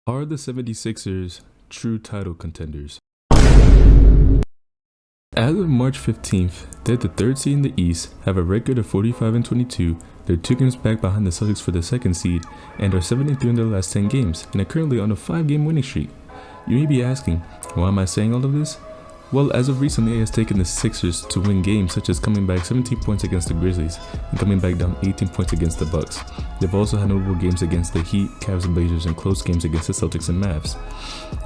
Are the 76ers true title contenders? As of March 15th, they're the third seed in the East, have a record of 45-22, they're 2 games back behind the Celtics for the second seed, and are 73 in their last 10 games, and are currently on a 5-game winning streak. You may be asking, why am I saying all of this? Well, as of recently, it has taken the Sixers to win games such as coming back 17 points against the Grizzlies and coming back down 18 points against the Bucks. They've also had notable games against the Heat, Cavs and Blazers, and close games against the Celtics and Mavs.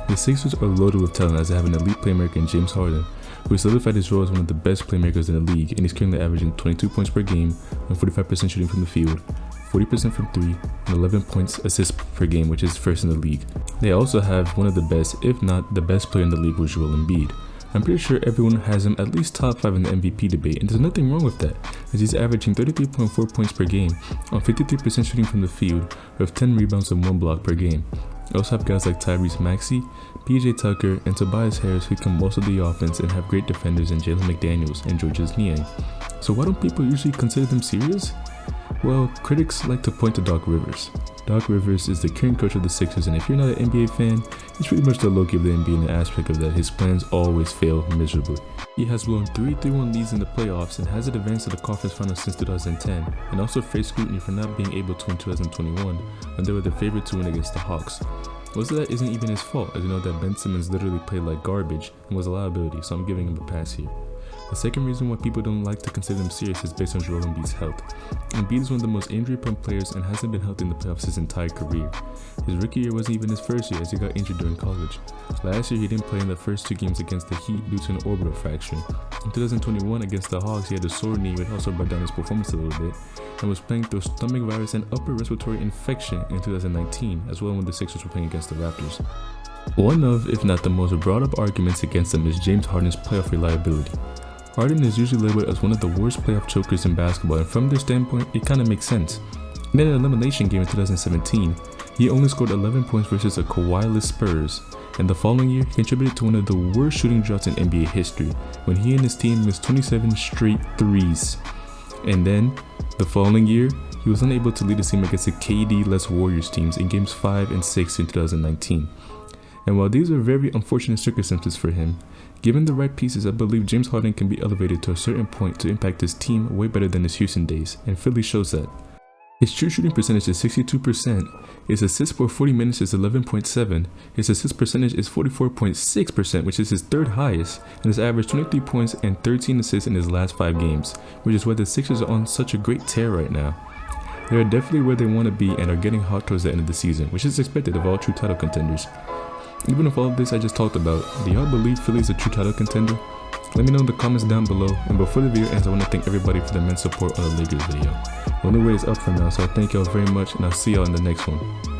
The Sixers are loaded with talent as they have an elite playmaker in James Harden, who solidified his role as one of the best playmakers in the league, and he's currently averaging 22 points per game and 45% shooting from the field, 40% from 3, and 11 points assists per game, which is first in the league. They also have one of the best, if not the best player in the league, with Joel Embiid. I'm pretty sure everyone has him at least top 5 in the MVP debate, and there's nothing wrong with that, as he's averaging 33.4 points per game on 53% shooting from the field with 10 rebounds and 1 block per game. You also have guys like Tyrese Maxey, PJ Tucker, and Tobias Harris who come most of the offense and have great defenders in Jalen McDaniels and Georges Niang. So why don't people usually consider them serious? Well, critics like to point to Doc Rivers. Doc Rivers is the current coach of the Sixers, and if you're not an NBA fan, he's pretty much the Loki of the NBA in the aspect of that his plans always fail miserably. He has blown 3 3-1 leads in the playoffs and hasn't advanced to the conference finals since 2010, and also faced scrutiny for not being able to in 2021 when they were the favorite to win against the Hawks. Most of that isn't even his fault, as you know that Ben Simmons literally played like garbage and was a liability, so I'm giving him a pass here. The second reason why people don't like to consider him serious is based on Joel Embiid's health. Embiid is one of the most injury-prone players and hasn't been healthy in the playoffs his entire career. His rookie year wasn't even his first year, as he got injured during college. Last year he didn't play in the first 2 games against the Heat due to an orbital fracture. In 2021 against the Hawks he had a sore knee which also brought down his performance a little bit, and was playing through stomach virus and upper respiratory infection in 2019, as well when the Sixers were playing against the Raptors. One of, if not the most brought up arguments against him is James Harden's playoff reliability. Harden is usually labeled as one of the worst playoff chokers in basketball, and from their standpoint, it kinda makes sense. In an elimination game in 2017, he only scored 11 points versus a Kawhi-less Spurs, and the following year, he contributed to one of the worst shooting droughts in NBA history, when he and his team missed 27 straight threes. And then, the following year, he was unable to lead his team against the KD-less Warriors teams in games 5 and 6 in 2019. And while these are very unfortunate circumstances for him, given the right pieces, I believe James Harden can be elevated to a certain point to impact his team way better than his Houston days, and Philly shows that. His true shooting percentage is 62%, his assists per 40 minutes is 11.7, his assist percentage is 44.6%, which is his 3rd highest, and has averaged 23 points and 13 assists in his last 5 games, which is why the Sixers are on such a great tear right now. They are definitely where they want to be and are getting hot towards the end of the season, which is expected of all true title contenders. Even with all of this I just talked about, do y'all believe Philly is a true title contender? Let me know in the comments down below, and before the video ends I want to thank everybody for the immense support on the Lakers video. The only way is up for now, so I thank y'all very much and I'll see y'all in the next one.